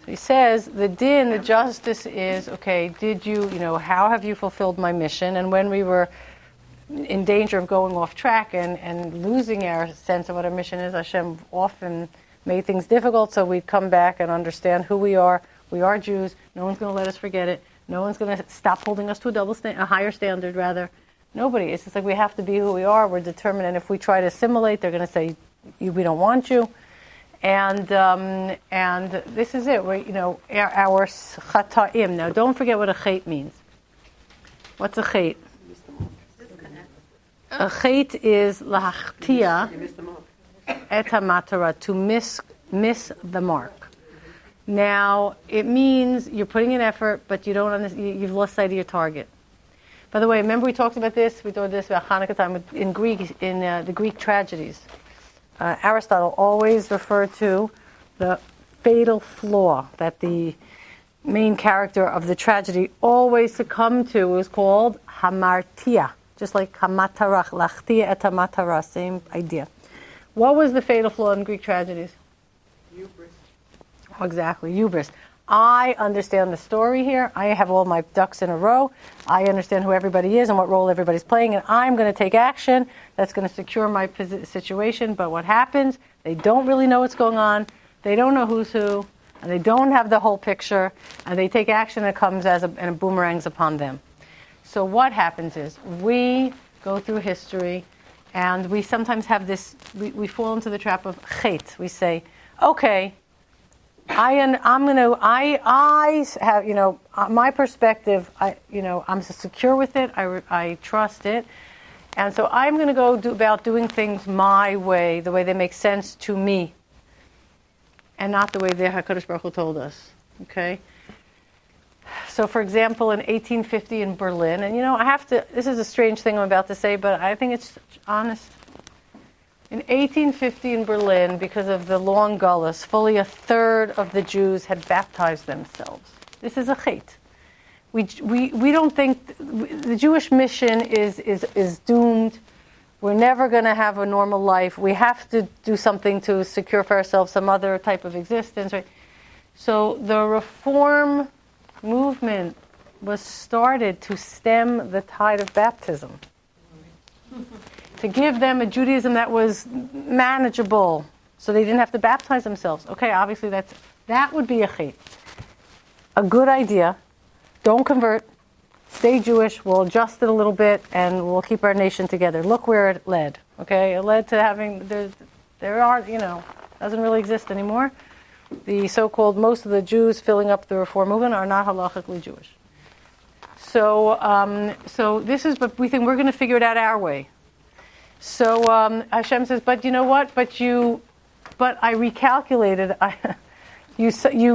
So he says, the din, the justice is, okay, did you, how have you fulfilled my mission? And when we were in danger of going off track and losing our sense of what our mission is, Hashem often made things difficult, so we'd come back and understand who we are. We are Jews. No one's going to let us forget it. No one's going to stop holding us to a higher standard, rather. Nobody. It's just like we have to be who we are. We're determined, and if we try to assimilate, they're going to say, we don't want you. And this is it. Our chata'im. Now, don't forget what a chet means. What's a chet? A chet is lahachtia et hamatara, to miss the mark. Now, it means you're putting in effort, but you've lost sight of your target. By the way, remember we talked about this? We talked this about Hanukkah time in Greek, in the Greek tragedies. Aristotle always referred to the fatal flaw that the main character of the tragedy always succumbed to. It was called hamartia, just like hamatara, lachtia et hamatara, same idea. What was the fatal flaw in Greek tragedies? Hubris. Oh, exactly, hubris. I understand the story here. I have all my ducks in a row. I understand who everybody is and what role everybody's playing, and I'm going to take action that's going to secure my situation. But what happens? They don't really know what's going on. They don't know who's who, and they don't have the whole picture, and they take action that comes and it boomerangs upon them. So what happens is we go through history, and we sometimes have this, we fall into the trap of chet. We say, okay, I have, my perspective, I'm secure with it, I trust it, and so I'm going to go about doing things my way, the way they make sense to me, and not the way the HaKadosh Baruch Hu told us, okay? So, for example, in 1850 in Berlin, and this is a strange thing I'm about to say, but I think it's honest. In 1850 in Berlin, because of the long Galut, fully a third of the Jews had baptized themselves. This is a chet. We don't think the Jewish mission is doomed. We're never going to have a normal life. We have to do something to secure for ourselves some other type of existence, right? So the reform movement was started to stem the tide of baptism. To give them a Judaism that was manageable, so they didn't have to baptize themselves. Okay, obviously that would be a chet. A good idea. Don't convert. Stay Jewish. We'll adjust it a little bit, and we'll keep our nation together. Look where it led. Okay, it led to having doesn't really exist anymore. The so-called most of the Jews filling up the reform movement are not halachically Jewish. So this is, but we think we're going to figure it out our way. So Hashem says, but you know what? But I recalculated. You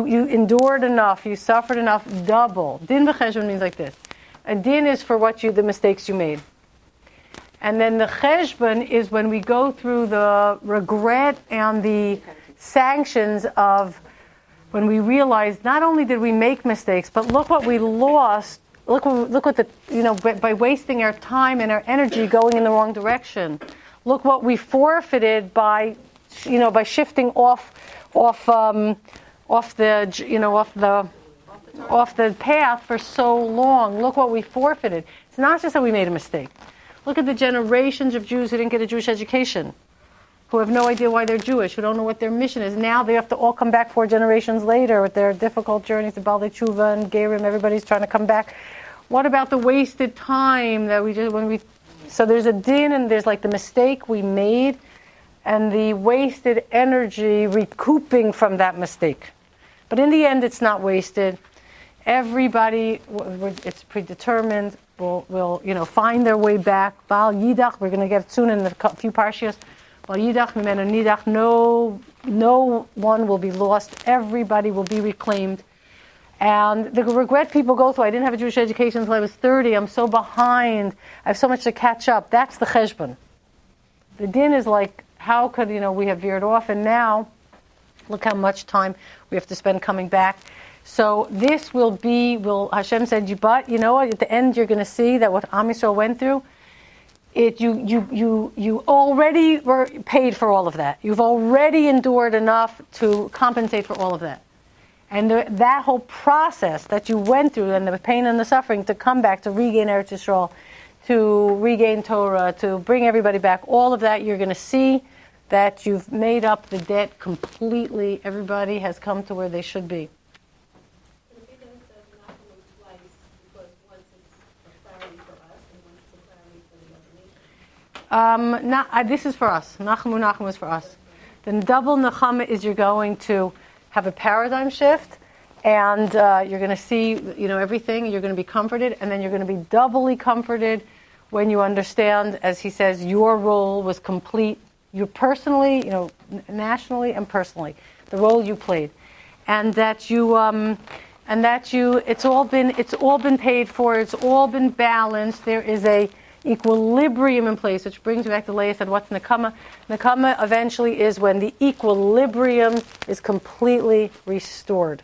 endured enough. You suffered enough. Double. Din v'cheshbon means like this. A din is for the mistakes you made, and then the cheshbon is when we go through the regret and the sanctions of when we realize not only did we make mistakes, but look what we lost. Look what by wasting our time and our energy going in the wrong direction. Look what we forfeited by shifting off the path for so long. Look what we forfeited. It's not just that we made a mistake. Look at the generations of Jews who didn't get a Jewish education, who have no idea why they're Jewish, who don't know what their mission is. Now they have to all come back 4 generations later with their difficult journeys to Balei Tshuva and Gerim. Everybody's trying to come back. What about the wasted time that we did so there's a din, and there's like the mistake we made and the wasted energy recouping from that mistake. But in the end, it's not wasted. Everybody, it's predetermined, will find their way back. Bal Yidach, we're going to get soon in a few parshias. Bal Yidach, Mimenu Nidach, no one will be lost. Everybody will be reclaimed. And the regret people go through, I didn't have a Jewish education until I was 30, I'm so behind, I have so much to catch up. That's the cheshbon. The din is like, how could, we have veered off, and now, look how much time we have to spend coming back. So this Hashem said, but you know what, at the end you're going to see that what Am Yisrael went through, you already were paid for all of that. You've already endured enough to compensate for all of that. And that whole process that you went through, and the pain and the suffering to come back, to regain Eretz Yisrael, to regain Torah, to bring everybody back, all of that, you're going to see that you've made up the debt completely. Everybody has come to where they should be. This is for us. Nachamu Nachamu is for us. The double nekama is you're going to have a paradigm shift, and you're going to see, everything. You're going to be comforted, and then you're going to be doubly comforted when you understand, as he says, your role was complete. You personally, nationally and personally, the role you played, and that it's all been paid for. It's all been balanced. There is a equilibrium in place, which brings me back to Leah said, what's nekama? Nekama eventually is when the equilibrium is completely restored.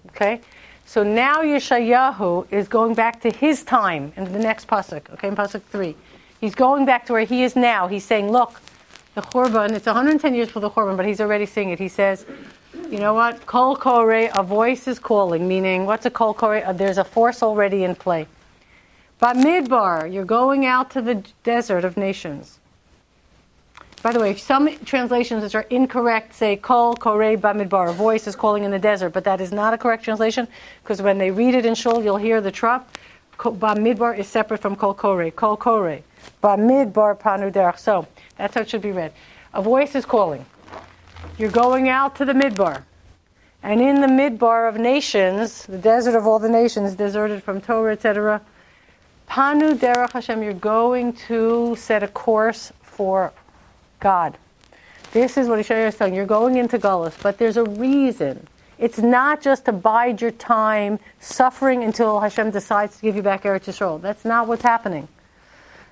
Okay? So now Yeshayahu is going back to his time in the next pasuk, in pasuk 3. He's going back to where he is now. He's saying, look, the Churban, it's 110 years for the Churban, but he's already seeing it. He says, you know what? Kol Kore, a voice is calling, meaning, what's a Kol Kore? There's a force already in play. Bamidbar, you're going out to the desert of nations. By the way, some translations which are incorrect say Kol Korei Bamidbar, a voice is calling in the desert, but that is not a correct translation, because when they read it in Shul, you'll hear the trop. Bamidbar is separate from Kol Korei. Kol Korei. Bamidbar Panu Derech. So, that's how it should be read. A voice is calling. You're going out to the Midbar. And in the Midbar of nations, the desert of all the nations, deserted from Torah, etc., Panu Derech Hashem, you're going to set a course for God. This is what Yeshaya is telling you. You're going into Galut, but there's a reason. It's not just to bide your time suffering until Hashem decides to give you back Eretz Yisrael. That's not what's happening.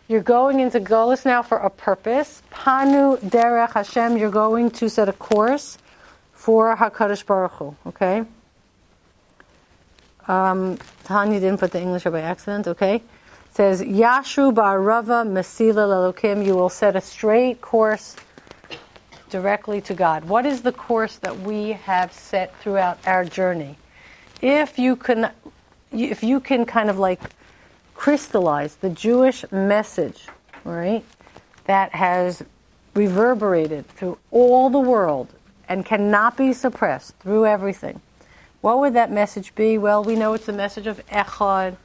You're going into Galut now for a purpose. Panu Derech Hashem, you're going to set a course for HaKadosh Baruch Hu. Okay? Tanya didn't put the English by accident. Okay? It says, Yashu Ba'arava Mesila Lelokim, you will set a straight course directly to God. What is the course that we have set throughout our journey? If you can kind of like crystallize the Jewish message, right, that has reverberated through all the world and cannot be suppressed through everything, what would that message be? Well, we know it's the message of Echad.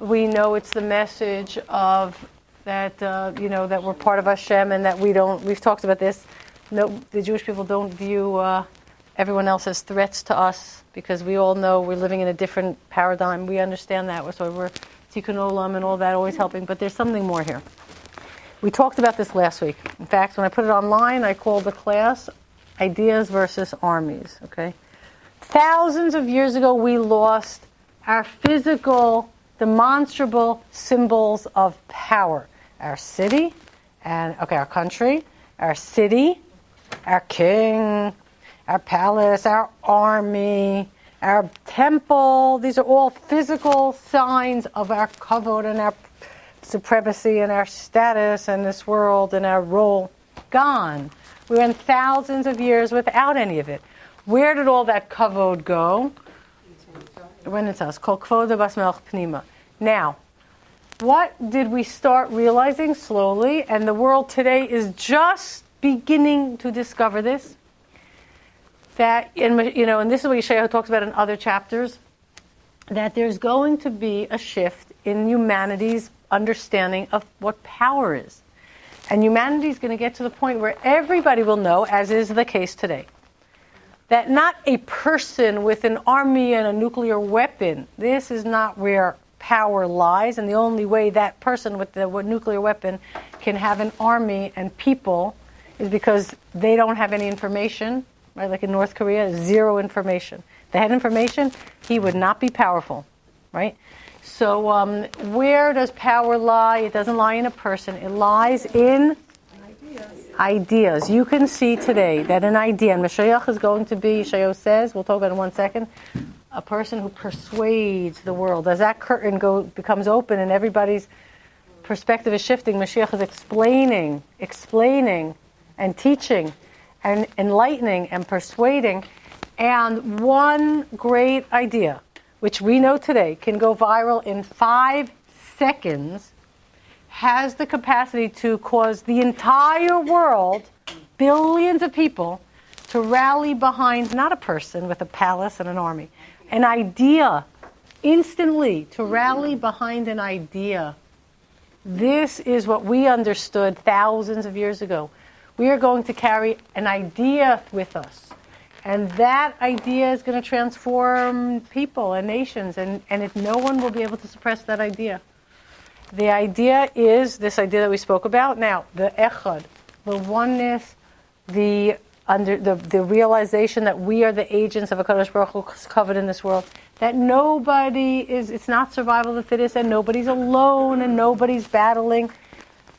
We know it's the message of that, that we're part of Hashem and that we've talked about this. No, the Jewish people don't view everyone else as threats to us, because we all know we're living in a different paradigm. We understand that. So we're Tikkun Olam and all that, always helping. But there's something more here. We talked about this last week. In fact, when I put it online, I called the class Ideas versus Armies. Okay, thousands of years ago, we lost our physical, demonstrable symbols of power. Our city, our country, our city, our king, our palace, our army, our temple. These are all physical signs of our kavod and our supremacy and our status in this world and our role. Gone. We went thousands of years without any of it. Where did all that kavod go? It went into us. Kol kvoda bas melech pnima. Now, what did we start realizing slowly, and the world today is just beginning to discover this, that, and this is what Yeshayahu talks about in other chapters, that there's going to be a shift in humanity's understanding of what power is. And humanity is going to get to the point where everybody will know, as is the case today, that not a person with an army and a nuclear weapon, this is not where power lies, and the only way that person with the nuclear weapon can have an army and people is because they don't have any information, right? Like in North Korea, zero information. If they had information, he would not be powerful, right? So where does power lie? It doesn't lie in a person. It lies in ideas. You can see today that an idea, and Mashiach is going to be, Yeshayahu says, we'll talk about it in 1 second, a person who persuades the world. As that curtain becomes open and everybody's perspective is shifting, Mashiach is explaining and teaching and enlightening and persuading, And one great idea, which we know today can go viral in 5 seconds, has the capacity to cause the entire world, billions of people, to rally behind not a person with a palace and an army, an idea, instantly, to rally behind an idea. This is what we understood thousands of years ago. We are going to carry an idea with us. And that idea is going to transform people and nations, and no one will be able to suppress that idea. The idea is this idea that we spoke about. Now, the echad, the oneness, the realization that we are the agents of HaKadosh Baruch Hu's covenant in this world, that it's not survival of the fittest, and nobody's alone, and nobody's battling.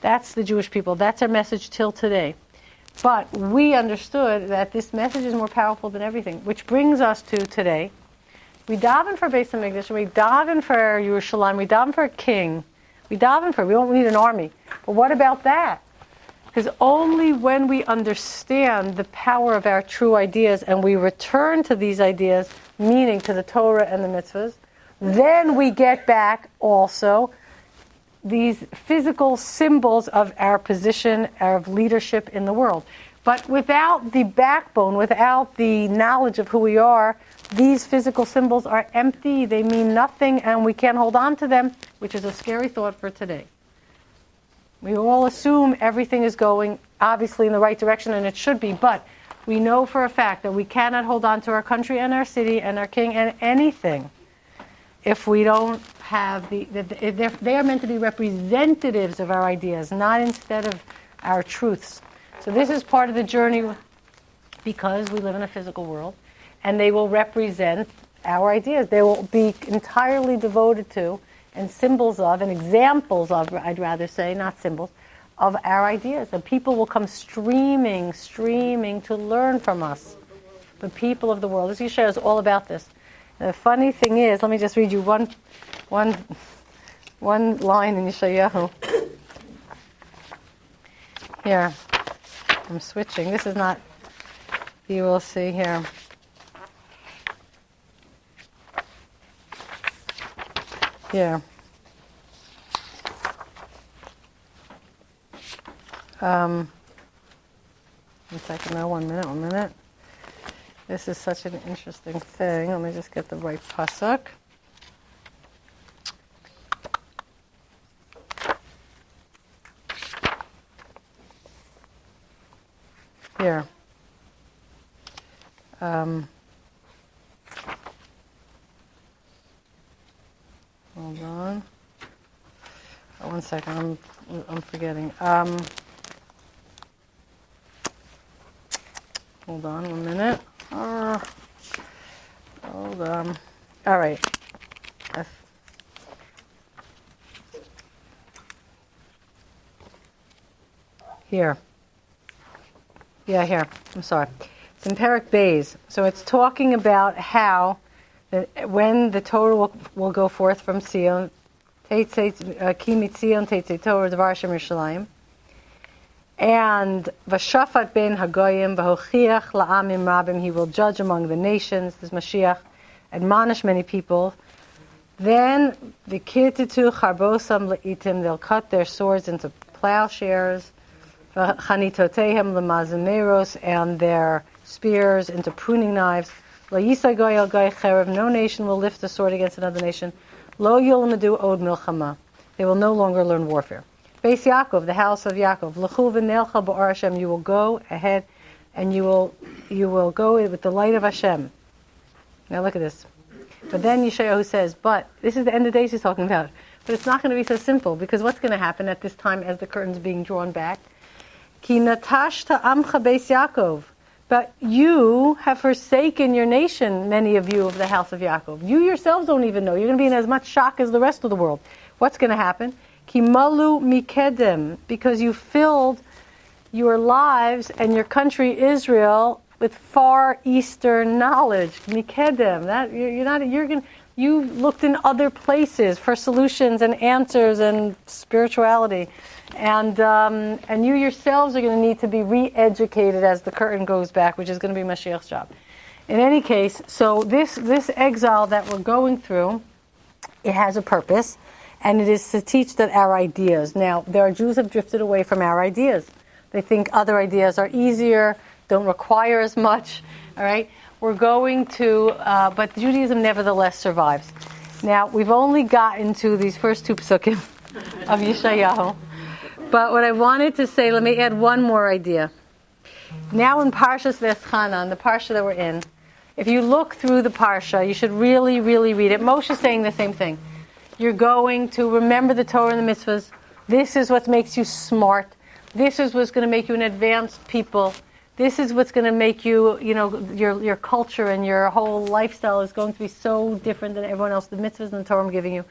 That's the Jewish people. That's our message till today. But we understood that this message is more powerful than everything, which brings us to today. We daven for Beis HaMikdash, we daven for Yerushalayim, we daven for a king, we don't need an army. But what about that? Because only when we understand the power of our true ideas and we return to these ideas, meaning to the Torah and the mitzvahs, then we get back also these physical symbols of our position, our leadership in the world. But without the backbone, without the knowledge of who we are, these physical symbols are empty, they mean nothing, and we can't hold on to them, which is a scary thought for today. We all assume everything is going, obviously, in the right direction, and it should be, but we know for a fact that we cannot hold on to our country and our city and our king and anything if we don't have they are meant to be representatives of our ideas, not instead of our truths. So this is part of the journey because we live in a physical world, and they will represent our ideas. They will be entirely devoted to and symbols of and examples of, I'd rather say, not symbols, of our ideas. And people will come streaming to learn from us. The people of the world. This Yisrael is all about this. And the funny thing is, let me just read you one line in Yeshayahu. Here, I'm switching. This is not, you will see here. Here. One second now, 1 minute. This is such an interesting thing. Let me just get the right pasuk. Here. Hold on. Oh, 1 second. I'm forgetting. Hold on 1 minute. Hold on. All right. Here. Yeah, here. I'm sorry. It's in Perek Beis. So it's talking about how when the Torah will go forth from Sion, Ki mitzion teitzei Torah devar Hashem Yerushalayim, and v'shafat ben hagoyim v'hochiach la'amim rabim, he will judge among the nations, this Mashiach, admonish many people. Then v'kirtitu charbosam le'itim, they'll cut their swords into plowshares, v'chanitotehem l'mazameros, and their spears into pruning knives. Lo yisai goy al goy cherev, no nation will lift a sword against another nation. Lo yolmadu od milchama, they will no longer learn warfare. Beis Yaakov, the house of Yaakov, l'chu v'nelcha b'or Hashem, you will go ahead and you will go with the light of Hashem. Now look at this. But then Yeshayahu says, but this is the end of days he's talking about. But it's not going to be so simple, because what's going to happen at this time as the curtain's being drawn back? Ki natashta amcha Beis Yaakov. But you have forsaken your nation, many of you of the house of Yaakov. You yourselves don't even know. You're going to be in as much shock as the rest of the world. What's going to happen? Ki malu mikedem, because you filled your lives and your country Israel with far eastern knowledge. Mikedem, that you looked in other places for solutions and answers and spirituality, and you yourselves are going to need to be re-educated as the curtain goes back, which is going to be Mashiach's job. In any case, so this exile that we're going through, it has a purpose, and it is to teach that our ideas. Now, there are Jews have drifted away from our ideas. They think other ideas are easier, don't require as much. All right, we're going to, but Judaism nevertheless survives. Now, we've only gotten to these first two psukim of Yeshayahu, but what I wanted to say, let me add one more idea. Now in Parshas Veschanan, the parsha that we're in, if you look through the parsha, you should really, really read it. Moshe's saying the same thing. You're going to remember the Torah and the mitzvahs. This is what makes you smart. This is what's going to make you an advanced people. This is what's going to make you, your culture and your whole lifestyle is going to be so different than everyone else. The mitzvahs and the Torah I'm giving you.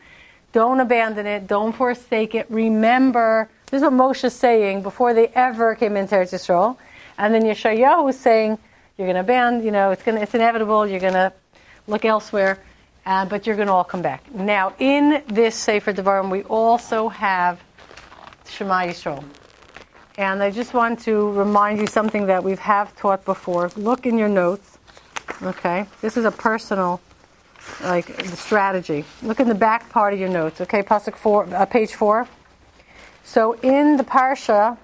Don't abandon it. Don't forsake it. Remember, this is what Moshe's saying before they ever came into Eretz Yisrael. And then Yeshayahu is saying, you're going to abandon, it's inevitable, you're going to look elsewhere, but you're going to all come back. Now, in this Sefer Devarim, we also have Shema Yisrael. And I just want to remind you something that we have taught before. Look in your notes, okay? This is a personal, strategy. Look in the back part of your notes, okay? Pasuk 4, page 4. So in the Parsha,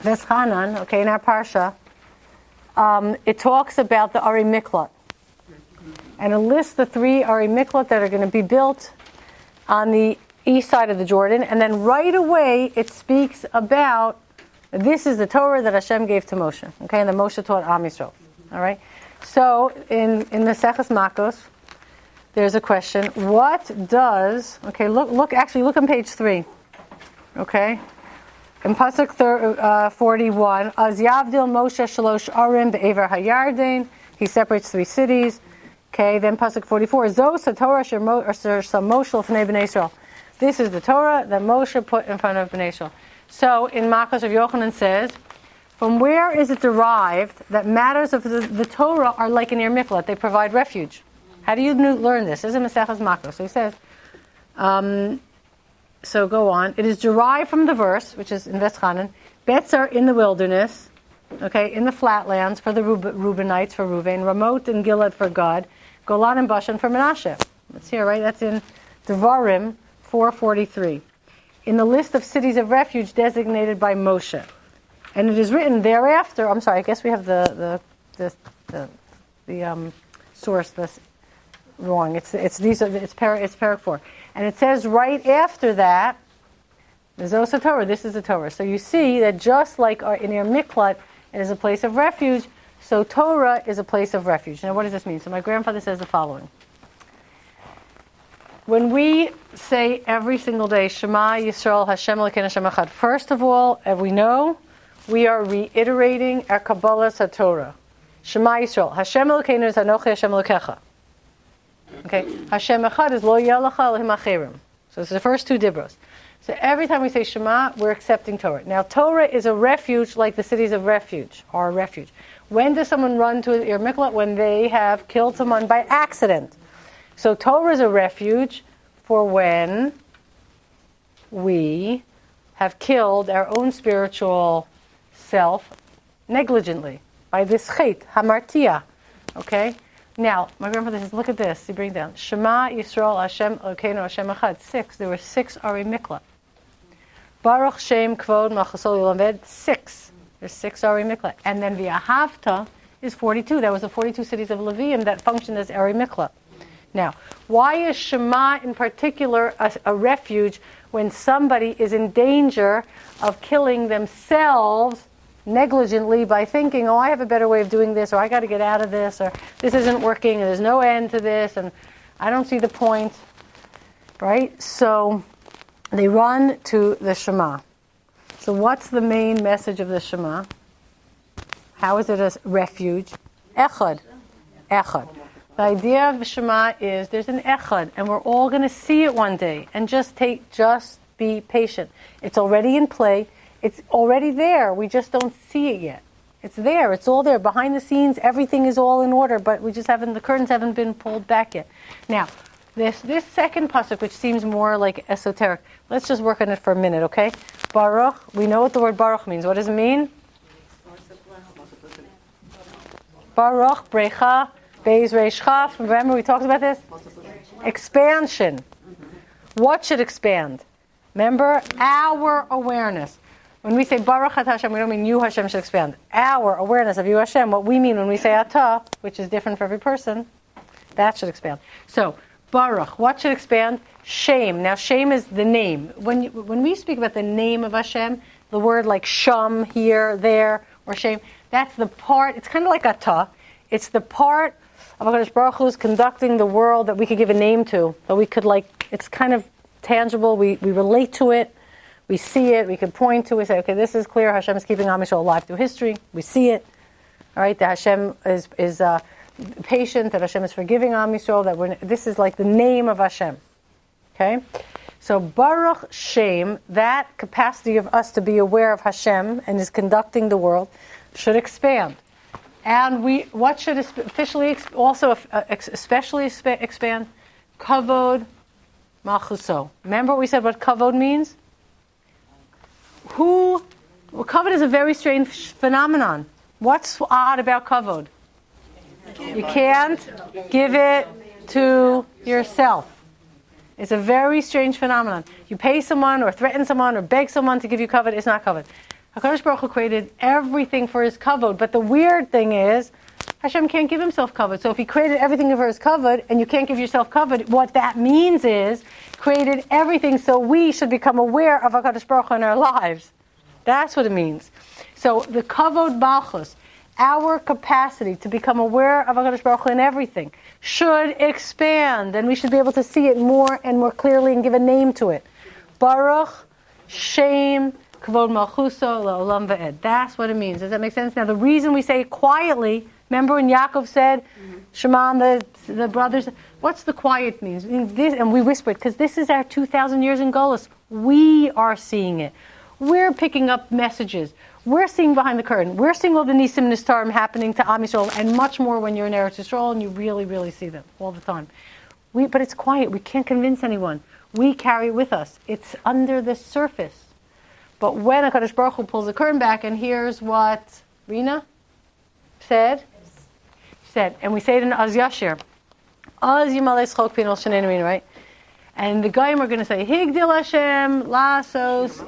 Veschanan, okay, in our Parsha, it talks about the Ari Miklat. And it lists the 3 Ari Miklat that are going to be built on the east side of the Jordan. And then right away, it speaks about this is the Torah that Hashem gave to Moshe. Okay, and that Moshe taught Am Yisrael. All right. So in the Seches Makos, there's a question. What does? Okay, look on page 3. Okay. In Pasuk 41, Az Yavdil Moshe Shalosh Arim Be'ever Hayarden. He separates 3 cities. Okay, then Pasuk 44, Zos HaTorah Sher Moshe L'fnei Bnei Yisrael. This is the Torah that Moshe put in front of Bnei Yisrael. So in Makos of Yochanan says, from where is it derived that matters of the Torah are like an Ir Miklat? They provide refuge. How do you learn this? This is Maseches Makos. So he says, so go on. It is derived from the verse, which is in Veschanan, bets are in the wilderness, okay, in the flatlands for the Reubenites, for Reuven, Ramot and Gilad for Gad, Golan and Bashan for Menashe. That's here, right? That's in Devarim 4:43. In the list of cities of refuge designated by Moshe. And it is written thereafter, I'm sorry, I guess we have the source that's wrong. It's Parak 4. And it says right after that, Zos HaTorah, this is the Torah. So you see that just like in Ir Miklat, it is a place of refuge, so Torah is a place of refuge. Now what does this mean? So my grandfather says the following. When we say every single day, Shema Yisrael Hashem Elokeinu Hashem Echad, first of all, as we know, we are reiterating our Kabbalah HaTorah. Shema Yisrael, Hashem Elokeinu is Anochi Hashem Elokecha. Okay, Hashem Echad is Lo Yelecha Elohim Acherim. So it's the first 2 dibros. So every time we say Shema, we're accepting Torah. Now Torah is a refuge like the cities of refuge are a refuge. When does someone run to Ir Miklat? When they have killed someone by accident. So Torah is a refuge for when we have killed our own spiritual self negligently by this chait, hamartia. Okay? Now, my grandfather says, look at this. He brings down Shema Yisrael Hashem Elokeinu Hashem Echad. 6. There were 6 Ari Miklat. Baruch Shem Kvod Malchusol Yolaved. 6. There's 6 Ari Miklat. And then V'ahavta is 42. That was the 42 cities of Levium that functioned as Ari Miklat. Now, why is Shema in particular a refuge when somebody is in danger of killing themselves negligently by thinking, oh, I have a better way of doing this, or I got to get out of this, or this isn't working, and there's no end to this, and I don't see the point, right? So they run to the Shema. So what's the main message of the Shema? How is it a refuge? Echad. Echad. The idea of Shema is there's an Echad, and we're all going to see it one day, and just be patient. It's already in play. It's already there. We just don't see it yet. It's there. It's all there. Behind the scenes, everything is all in order, but the curtains haven't been pulled back yet. Now, this second pasuk, which seems more like esoteric, let's just work on it for a minute, okay? Baruch, we know what the word Baruch means. What does it mean? Baruch, brecha, Beis Reish Chaf. Remember we talked about this? Expansion. What should expand? Remember, our awareness. When we say Baruch Atah Hashem, we don't mean you Hashem should expand. Our awareness of you Hashem, what we mean when we say Atah, which is different for every person, that should expand. So, Baruch, what should expand? Shem. Now, Shem is the name. When we speak about the name of Hashem, the word like Sham here, there, or Shem, that's the part, it's kind of like Atah. It's the part of HaKadosh Baruch Hu is conducting the world that we could give a name to. That we could it's kind of tangible, we relate to it, we see it, we can point to it, we say, okay, this is clear, Hashem is keeping Am Yisrael alive through history, we see it, all right, that Hashem is patient, that Hashem is forgiving Am Yisrael, that this is like the name of Hashem, okay? So Baruch Shem, that capacity of us to be aware of Hashem and is conducting the world, should expand. And what should especially expand? Kavod Malchuso. Remember what we said what kavod means? Kavod is a very strange phenomenon. What's odd about kavod? You can't give it to yourself. It's a very strange phenomenon. You pay someone or threaten someone or beg someone to give you kavod, it's not kavod. HaKadosh Baruch Hu created everything for his kavod, but the weird thing is, Hashem can't give himself kavod. So if he created everything for his kavod, and you can't give yourself kavod, what that means is, created everything so we should become aware of HaKadosh Baruch Hu in our lives. That's what it means. So the kavod malchus, our capacity to become aware of HaKadosh Baruch Hu in everything, should expand, and we should be able to see it more and more clearly and give a name to it. Baruch, Shem, Kavod Malchuso, La'olam Va'ed. That's what it means. Does that make sense? Now, the reason we say it quietly, remember when Yaakov said, Shema, the brothers, what's the quiet means? And we whispered, because this is our 2,000 years in Galut. We are seeing it. We're picking up messages. We're seeing behind the curtain. We're seeing all the Nisim Nistarim happening to Am Yisrael, and much more when you're in Eretz Yisrael, and you really, really see them all the time. But it's quiet. We can't convince anyone. We carry it with us. It's under the surface. But when HaKadosh Baruch Hu pulls the curtain back, and here's what Rina said, and we say it in Az Yashir, Az Yimalei Schok Pinol Shanei Rina, right? And the Goyim are going to say, Higdil Hashem, Lasos,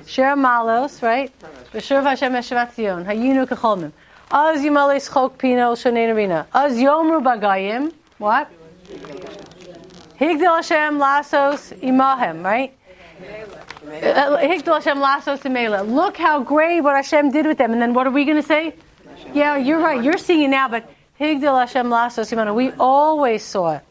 Shir Malos, right? B'Shuv Hashem Eshavat Zion, Hayinu Kecholmim. Az Yimalei Schok Pinol Shanei Rina. Az Yomru Bagayim, what? Higdil Hashem, Lasos, Imahem, right? Look how great what Hashem did with them. And then what are we going to say? Yeah, you're right. You're seeing it now, but Higdil Hashem Lasos Imana. We always saw it.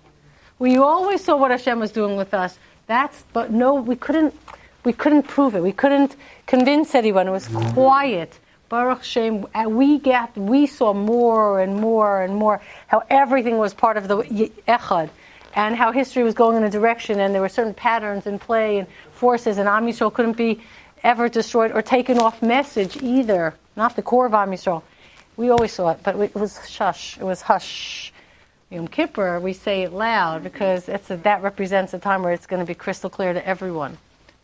We always saw what Hashem was doing with us. But no, we couldn't prove it. We couldn't convince anyone. It was quiet. Baruch Shem. We saw more and more and more how everything was part of the Echad. And how history was going in a direction, and there were certain patterns in play and forces, and Am Yisrael couldn't be ever destroyed or taken off message either. Not the core of Am Yisrael. We always saw it, but it was shush. It was hush. Yom Kippur, we say it loud because that represents a time where it's going to be crystal clear to everyone,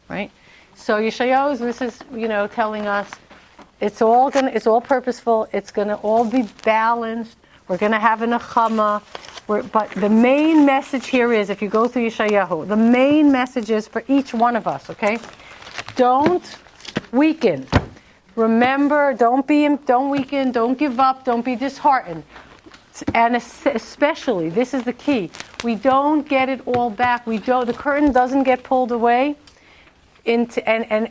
right? So Yeshayahu, this is telling us it's all purposeful. It's going to all be balanced. We're going to have a nekama. But the main message here is, if you go through Yeshayahu, the main message is for each one of us, okay? Don't weaken. Remember, don't weaken, don't give up, don't be disheartened. And especially, this is the key, we don't get it all back. The curtain doesn't get pulled away until Am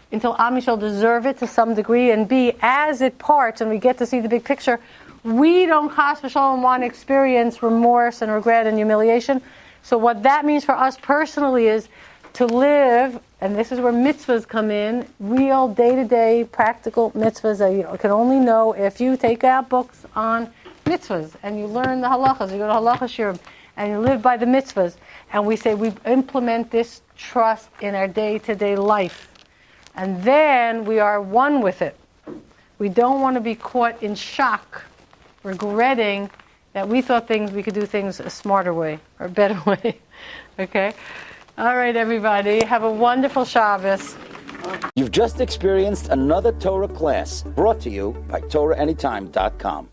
Yisrael deserve it to some degree, and B, as it parts and we get to see the big picture, we don't chas v'shalom want to experience remorse and regret and humiliation. So what that means for us personally is to live, and this is where mitzvahs come in, real day-to-day practical mitzvahs that you can only know if you take out books on mitzvahs and you learn the halachas, you go to halacha shirim, and you live by the mitzvahs. And we say we implement this trust in our day-to-day life. And then we are one with it. We don't want to be caught in shock, regretting that we thought we could do things a smarter way or a better way. Okay? All right, everybody. Have a wonderful Shabbos. You've just experienced another Torah class brought to you by TorahAnytime.com.